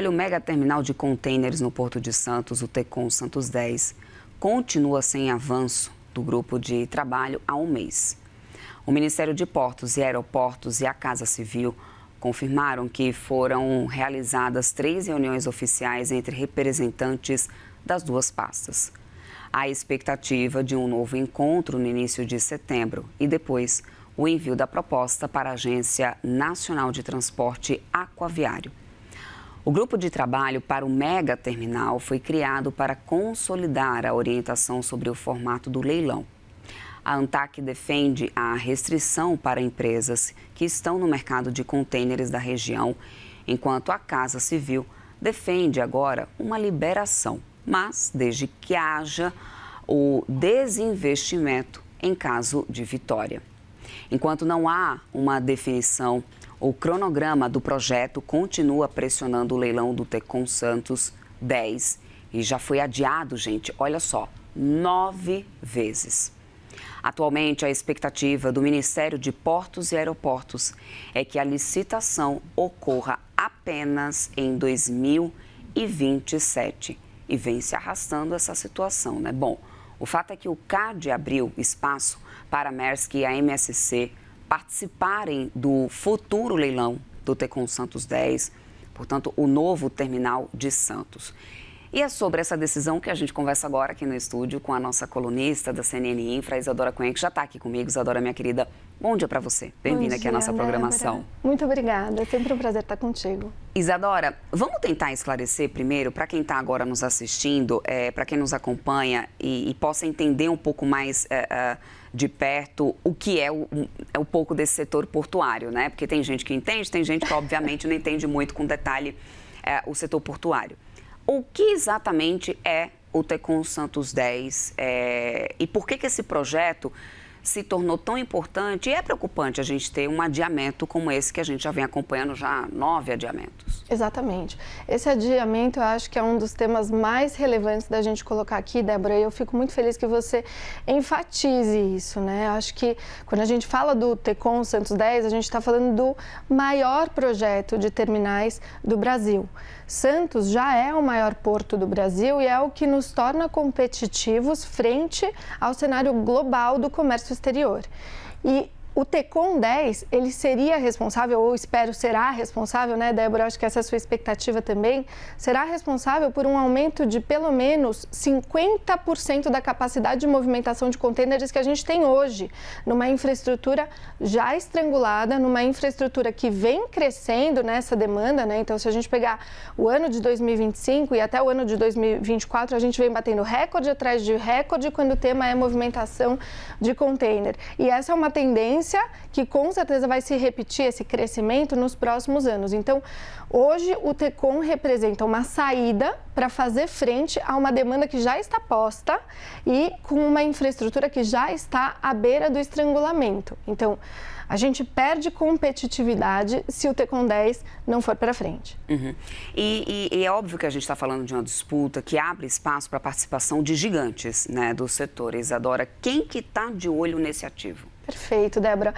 Olha, o mega terminal de contêineres no Porto de Santos, o Tecon Santos 10, continua sem avanço do grupo de trabalho há um mês. O Ministério de Portos e Aeroportos e a Casa Civil confirmaram que foram realizadas 3 reuniões oficiais entre representantes das duas pastas. Há expectativa de um novo encontro no início de setembro e depois o envio da proposta para a Agência Nacional de Transporte Aquaviário. O grupo de trabalho para o mega terminal foi criado para consolidar a orientação sobre o formato do leilão. A ANTAQ defende a restrição para empresas que estão no mercado de contêineres da região, enquanto a Casa Civil defende agora uma liberação, mas desde que haja o desinvestimento em caso de vitória. Enquanto não há uma definição, o cronograma do projeto continua pressionando o leilão do Tecon Santos 10 e já foi adiado, gente, olha só, 9 vezes. Atualmente, a expectativa do Ministério de Portos e Aeroportos é que a licitação ocorra apenas em 2027 e vem se arrastando essa situação, né? Bom, o fato é que o CAD abriu espaço para a Maersk e a MSC participarem do futuro leilão do Tecon Santos 10, portanto, o novo terminal de Santos. E é sobre essa decisão que a gente conversa agora aqui no estúdio com a nossa colunista da CNN Infra, Isadora Cunha, que já está aqui comigo. Isadora, minha querida, bom dia para você. Bem-vinda aqui à nossa programação. Muito obrigada, é sempre um prazer estar contigo. Isadora, vamos tentar esclarecer primeiro, para quem está agora nos assistindo, para quem nos acompanha e possa entender um pouco mais de perto o que é um pouco desse setor portuário, né? Porque tem gente que entende, tem gente que obviamente não entende muito com detalhe o setor portuário. O que exatamente é o Tecon Santos 10 e por que esse projeto se tornou tão importante? E é preocupante a gente ter um adiamento como esse que a gente já vem acompanhando, já 9 adiamentos. Exatamente. Esse adiamento eu acho que é um dos temas mais relevantes da gente colocar aqui, Débora, e eu fico muito feliz que você enfatize isso, né? Eu acho que quando a gente fala do Tecon Santos 10, a gente está falando do maior projeto de terminais do Brasil. Santos já é o maior porto do Brasil e é o que nos torna competitivos frente ao cenário global do comércio exterior. E o Tecon 10, ele seria responsável, ou espero será responsável, né, Débora? Acho que essa é a sua expectativa também. Será responsável por um aumento de pelo menos 50% da capacidade de movimentação de contêineres que a gente tem hoje, numa infraestrutura já estrangulada, numa infraestrutura que vem crescendo nessa demanda, né? Então, se a gente pegar o ano de 2025 e até o ano de 2024, a gente vem batendo recorde atrás de recorde quando o tema é movimentação de contêiner. E essa é uma tendência que com certeza vai se repetir esse crescimento nos próximos anos. Então, hoje o Tecon representa uma saída para fazer frente a uma demanda que já está posta e com uma infraestrutura que já está à beira do estrangulamento. Então, a gente perde competitividade se o Tecon 10 não for para frente. Uhum. E é óbvio que a gente está falando de uma disputa que abre espaço para a participação de gigantes, né, do setor. Isadora, quem que está de olho nesse ativo? Perfeito, Débora.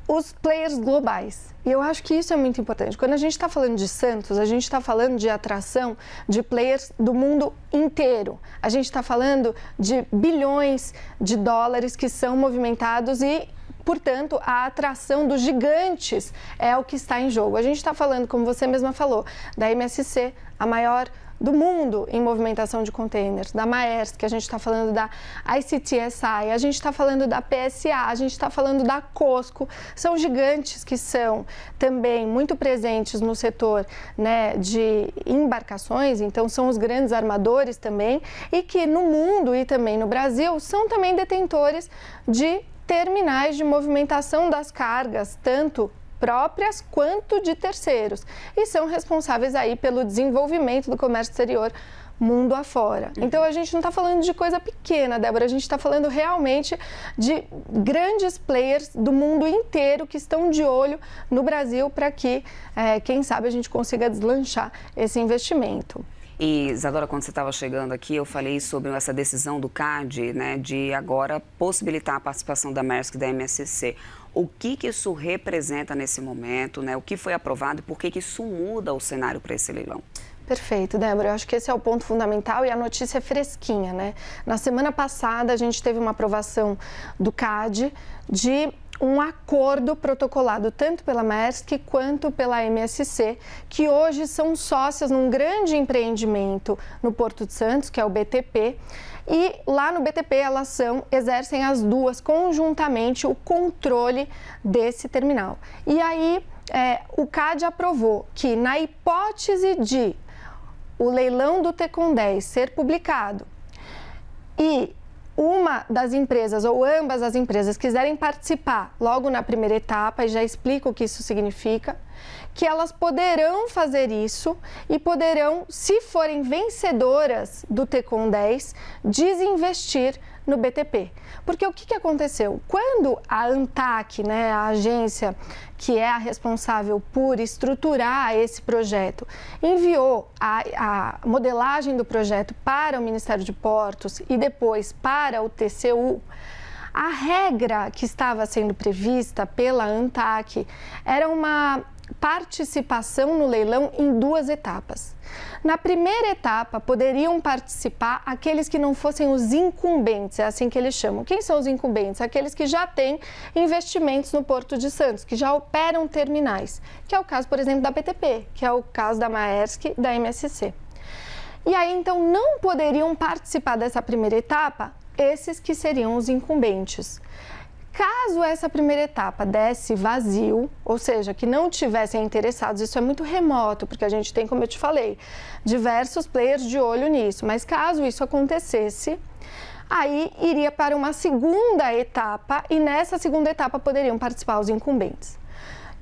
Os players globais. E eu acho que isso é muito importante. Quando a gente está falando de Santos, a gente está falando de atração de players do mundo inteiro. A gente está falando de bilhões de dólares que são movimentados e, portanto, a atração dos gigantes é o que está em jogo. A gente está falando, como você mesma falou, da MSC, a maior do mundo em movimentação de contêineres, da Maersk, que a gente está falando da ICTSI, a gente está falando da PSA, a gente está falando da COSCO. São gigantes que são também muito presentes no setor, né, de embarcações, então são os grandes armadores também, e que no mundo e também no Brasil são também detentores de terminais de movimentação das cargas, tanto próprias quanto de terceiros, e são responsáveis aí pelo desenvolvimento do comércio exterior mundo afora. Então, a gente não está falando de coisa pequena, Débora, a gente está falando realmente de grandes players do mundo inteiro que estão de olho no Brasil para que, quem sabe, a gente consiga deslanchar esse investimento. E, Isadora, quando você estava chegando aqui, eu falei sobre essa decisão do CAD, né, de agora possibilitar a participação da Maersk e da MSC. O que isso representa nesse momento, né? O que foi aprovado e por que isso muda o cenário para esse leilão? Perfeito, Débora. Eu acho que esse é o ponto fundamental e a notícia é fresquinha, né? Na semana passada, a gente teve uma aprovação do CAD de um acordo protocolado tanto pela Maersk quanto pela MSC, que hoje são sócias num grande empreendimento no Porto de Santos, que é o BTP. E lá no BTP elas exercem as duas conjuntamente o controle desse terminal. E aí o CAD aprovou que, na hipótese de o leilão do Tecon 10 ser publicado e uma das empresas ou ambas as empresas quiserem participar logo na primeira etapa, e já explico o que isso significa, que elas poderão fazer isso e poderão, se forem vencedoras do Tecon 10, desinvestir no BTP. Porque o que aconteceu? Quando a ANTAQ, né, a agência que é a responsável por estruturar esse projeto, enviou a modelagem do projeto para o Ministério de Portos e depois para o TCU, a regra que estava sendo prevista pela ANTAQ era uma participação no leilão em 2 etapas. Na primeira etapa, poderiam participar aqueles que não fossem os incumbentes, é assim que eles chamam. Quem são os incumbentes? Aqueles que já têm investimentos no Porto de Santos, que já operam terminais, que é o caso, por exemplo, da BTP, que é o caso da Maersk e da MSC. E aí, então, não poderiam participar dessa primeira etapa esses que seriam os incumbentes. Caso essa primeira etapa desse vazio, ou seja, que não tivessem interessados, isso é muito remoto, porque a gente tem, como eu te falei, diversos players de olho nisso, mas caso isso acontecesse, aí iria para uma segunda etapa e nessa segunda etapa poderiam participar os incumbentes.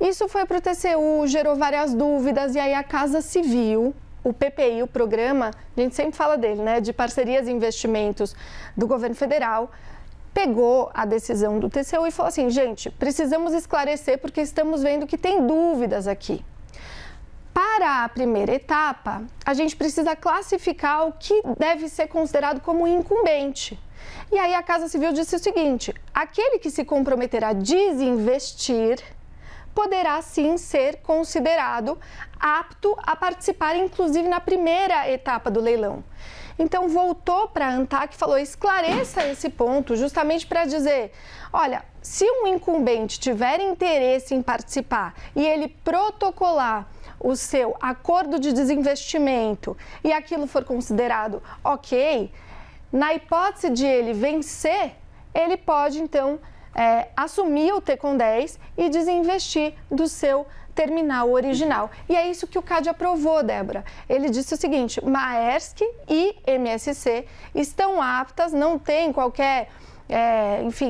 Isso foi para o TCU, gerou várias dúvidas e aí a Casa Civil, o PPI, o programa, a gente sempre fala dele, né, de parcerias e investimentos do governo federal, pegou a decisão do TCU e falou assim, gente, precisamos esclarecer porque estamos vendo que tem dúvidas aqui. Para a primeira etapa, a gente precisa classificar o que deve ser considerado como incumbente. E aí a Casa Civil disse o seguinte, aquele que se comprometer a desinvestir poderá sim ser considerado apto a participar, inclusive na primeira etapa do leilão. Então, voltou para a ANTAQ e falou, esclareça esse ponto, justamente para dizer, olha, se um incumbente tiver interesse em participar e ele protocolar o seu acordo de desinvestimento e aquilo for considerado ok, na hipótese de ele vencer, ele pode, então, assumir o Tecon 10 e desinvestir do seu terminal original. E é isso que o CAD aprovou, Débora. Ele disse o seguinte, Maersk e MSC estão aptas, não tem qualquer,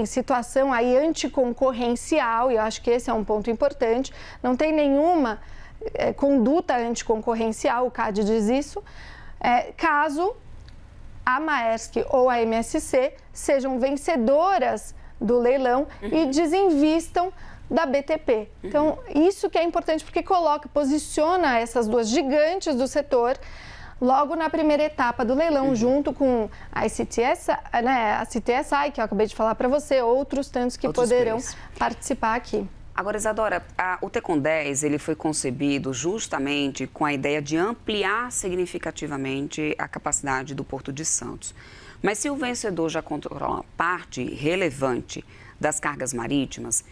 situação aí anticoncorrencial, e eu acho que esse é um ponto importante, não tem nenhuma conduta anticoncorrencial, o CAD diz isso, caso a Maersk ou a MSC sejam vencedoras do leilão e desinvistam da BTP. Então, isso que é importante porque posiciona essas duas gigantes do setor logo na primeira etapa do leilão, junto com a CTSI, né, a CTSI, que eu acabei de falar para você, outros tantos que poderão participar aqui. Agora, Isadora, o Tecon 10 ele foi concebido justamente com a ideia de ampliar significativamente a capacidade do Porto de Santos. Mas se o vencedor já controla parte relevante das cargas marítimas,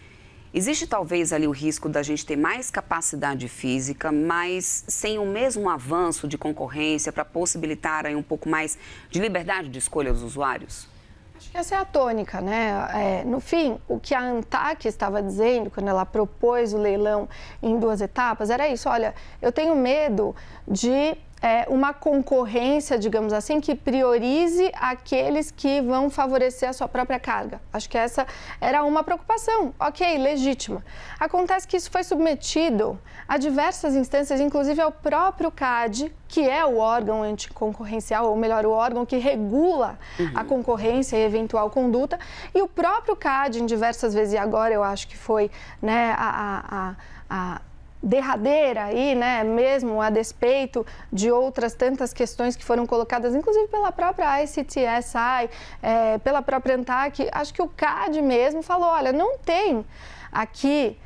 existe talvez ali o risco da gente ter mais capacidade física, mas sem o mesmo avanço de concorrência para possibilitar aí um pouco mais de liberdade de escolha dos usuários? Acho que essa é a tônica, né? No fim, o que a ANTAQ estava dizendo, quando ela propôs o leilão em 2 etapas, era isso, olha, eu tenho medo de uma concorrência, digamos assim, que priorize aqueles que vão favorecer a sua própria carga. Acho que essa era uma preocupação, ok, legítima. Acontece que isso foi submetido a diversas instâncias, inclusive ao próprio CAD, que é o órgão anticoncorrencial, ou melhor, o órgão que regula a concorrência e eventual conduta, e o próprio CAD, em diversas vezes, e agora eu acho que foi, né, a derradeira aí, né, mesmo a despeito de outras tantas questões que foram colocadas, inclusive pela própria ICTSI, pela própria ANTAQ, acho que o CAD mesmo falou, olha, não tem aqui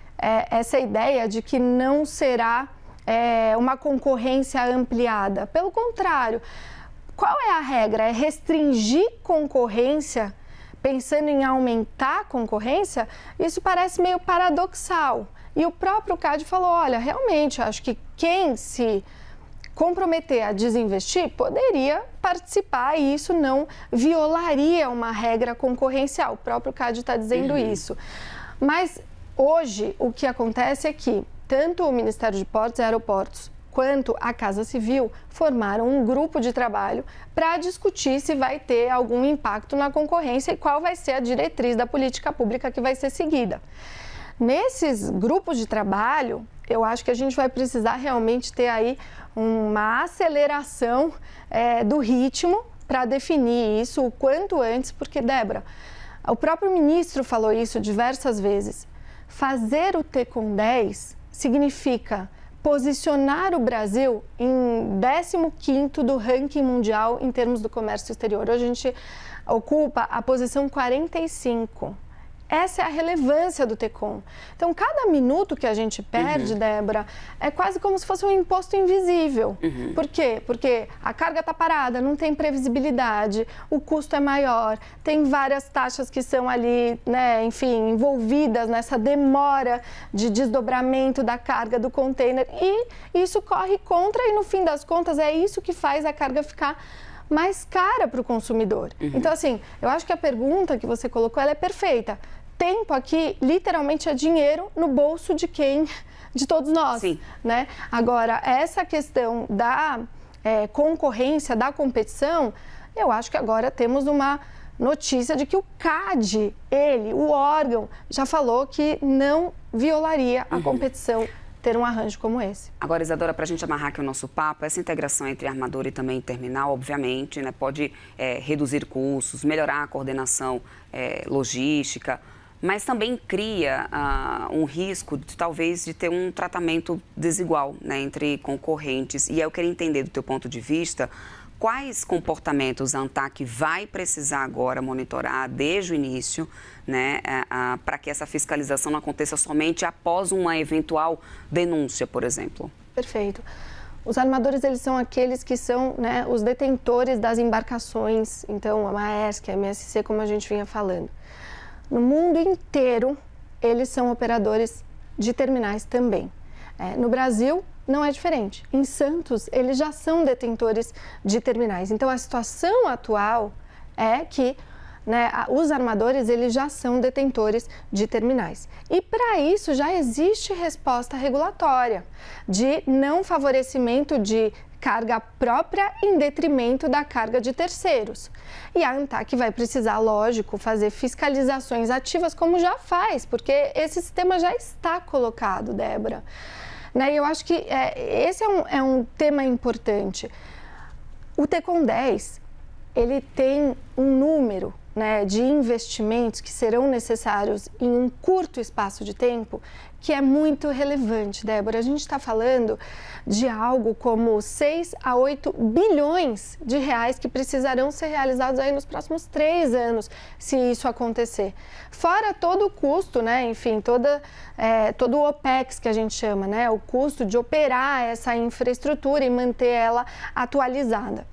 essa ideia de que não será uma concorrência ampliada. Pelo contrário, qual é a regra? É restringir concorrência pensando em aumentar a concorrência? Isso parece meio paradoxal. E o próprio CAD falou, olha, realmente, acho que quem se comprometer a desinvestir poderia participar e isso não violaria uma regra concorrencial. O próprio CAD está dizendo isso. Mas hoje o que acontece é que tanto o Ministério de Portos e Aeroportos quanto a Casa Civil formaram um grupo de trabalho para discutir se vai ter algum impacto na concorrência e qual vai ser a diretriz da política pública que vai ser seguida. Nesses grupos de trabalho, eu acho que a gente vai precisar realmente ter aí uma aceleração do ritmo para definir isso o quanto antes, porque, Débora, o próprio ministro falou isso diversas vezes. Fazer o TECON 10 significa posicionar o Brasil em 15º do ranking mundial em termos do comércio exterior. Hoje a gente ocupa a posição 45. Essa é a relevância do TECON. Então, cada minuto que a gente perde, Débora, é quase como se fosse um imposto invisível. Por quê? Porque a carga está parada, não tem previsibilidade, o custo é maior, tem várias taxas que são ali, né, enfim, envolvidas nessa demora de desdobramento da carga do container e isso corre contra e, no fim das contas, é isso que faz a carga ficar mais cara para o consumidor. Então, assim, eu acho que a pergunta que você colocou, ela é perfeita. Tempo aqui, literalmente, é dinheiro no bolso de quem? De todos nós, né? Agora, essa questão da concorrência, da competição, eu acho que agora temos uma notícia de que o CAD, o órgão, já falou que não violaria a competição ter um arranjo como esse. Agora, Isadora, para a gente amarrar aqui o nosso papo, essa integração entre armador e também terminal, obviamente, né, pode reduzir custos, melhorar a coordenação logística, mas também cria um risco de talvez de ter um tratamento desigual, né, entre concorrentes. E eu queria entender do teu ponto de vista quais comportamentos a ANTAQ vai precisar agora monitorar desde o início, né, para que essa fiscalização não aconteça somente após uma eventual denúncia, por exemplo. Perfeito. Os armadores, eles são aqueles que são, né, os detentores das embarcações, então a Maersk, a MSC, como a gente vinha falando. No mundo inteiro, eles são operadores de terminais também. No Brasil, não é diferente. Em Santos, eles já são detentores de terminais. Então, a situação atual é que, né, os armadores, eles já são detentores de terminais. E, para isso, já existe resposta regulatória de não favorecimento de carga própria em detrimento da carga de terceiros. E a ANTAQ vai precisar, lógico, fazer fiscalizações ativas, como já faz, porque esse sistema já está colocado, Débora. Né? Eu acho que esse é um tema importante. O TECON 10, ele tem um número, né, de investimentos que serão necessários em um curto espaço de tempo que é muito relevante, Débora. A gente está falando de algo como 6 a 8 bilhões de reais que precisarão ser realizados aí nos próximos 3 anos, se isso acontecer. Fora todo o custo, né, enfim, todo o OPEX que a gente chama, né, o custo de operar essa infraestrutura e manter ela atualizada.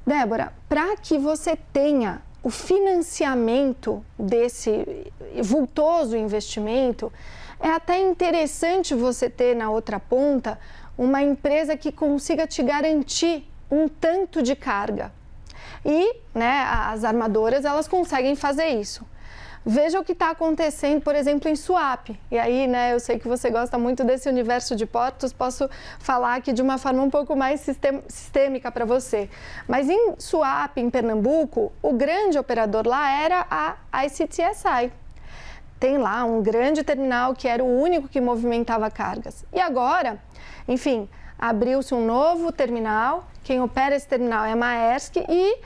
Débora, para que você tenha o financiamento desse vultoso investimento, é até interessante você ter na outra ponta uma empresa que consiga te garantir um tanto de carga. E, né, as armadoras, elas conseguem fazer isso. Veja o que está acontecendo, por exemplo, em Suape. E aí, né, eu sei que você gosta muito desse universo de portos, posso falar aqui de uma forma um pouco mais sistêmica para você. Mas em Suape, em Pernambuco, o grande operador lá era a ICTSI. Tem lá um grande terminal que era o único que movimentava cargas. E agora, enfim, abriu-se um novo terminal, quem opera esse terminal é a Maersk e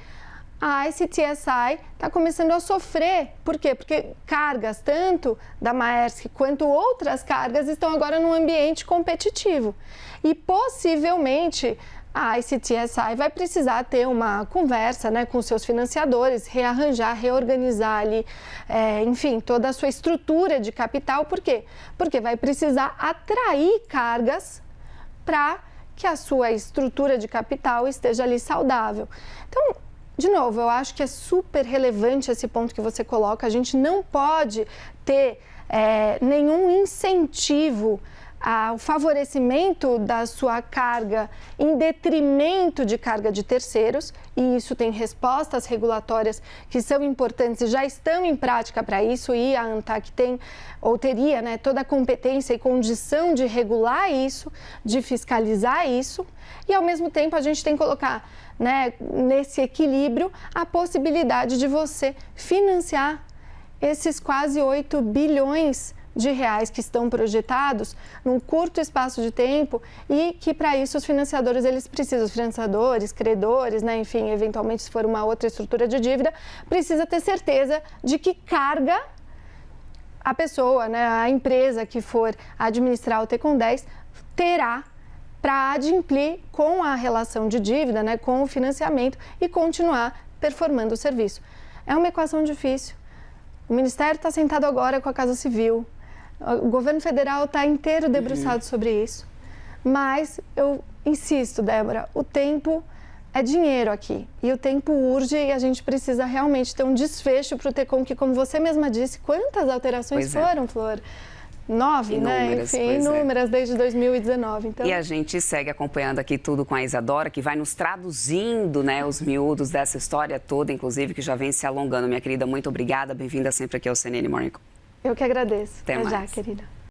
a ICTSI está começando a sofrer. Por quê? Porque cargas, tanto da Maersk quanto outras cargas, estão agora num ambiente competitivo. E possivelmente a ICTSI vai precisar ter uma conversa, né, com seus financiadores, rearranjar, reorganizar ali, enfim, toda a sua estrutura de capital. Por quê? Porque vai precisar atrair cargas para que a sua estrutura de capital esteja ali saudável. Então, de novo, eu acho que é super relevante esse ponto que você coloca. A gente não pode ter nenhum incentivo ao favorecimento da sua carga em detrimento de carga de terceiros, e isso tem respostas regulatórias que são importantes e já estão em prática para isso, e a ANTAQ tem, ou teria, né, toda a competência e condição de regular isso, de fiscalizar isso, e ao mesmo tempo a gente tem que colocar, né, nesse equilíbrio a possibilidade de você financiar esses quase 8 bilhões de reais que estão projetados num curto espaço de tempo, e que para isso os financiadores, eles precisam, os financiadores, credores, né, enfim, eventualmente se for uma outra estrutura de dívida, precisa ter certeza de que carga a pessoa, né, a empresa que for administrar o Tecon 10 terá para adimplir com a relação de dívida, né, com o financiamento e continuar performando o serviço. É uma equação difícil. O Ministério está sentado agora com a Casa Civil. O governo federal está inteiro debruçado sobre isso. Mas eu insisto, Débora, o tempo é dinheiro aqui. E o tempo urge, e a gente precisa realmente ter um desfecho para o Tecon, que, como você mesma disse, quantas alterações foram, Flor? 9, inúmeras, né? Enfim, inúmeras desde 2019. Então... E a gente segue acompanhando aqui tudo com a Isadora, que vai nos traduzindo, né, os miúdos dessa história toda, inclusive, que já vem se alongando. Minha querida, muito obrigada. Bem-vinda sempre aqui ao CNN Morning Call. Eu que agradeço. Até mais. Já, querida.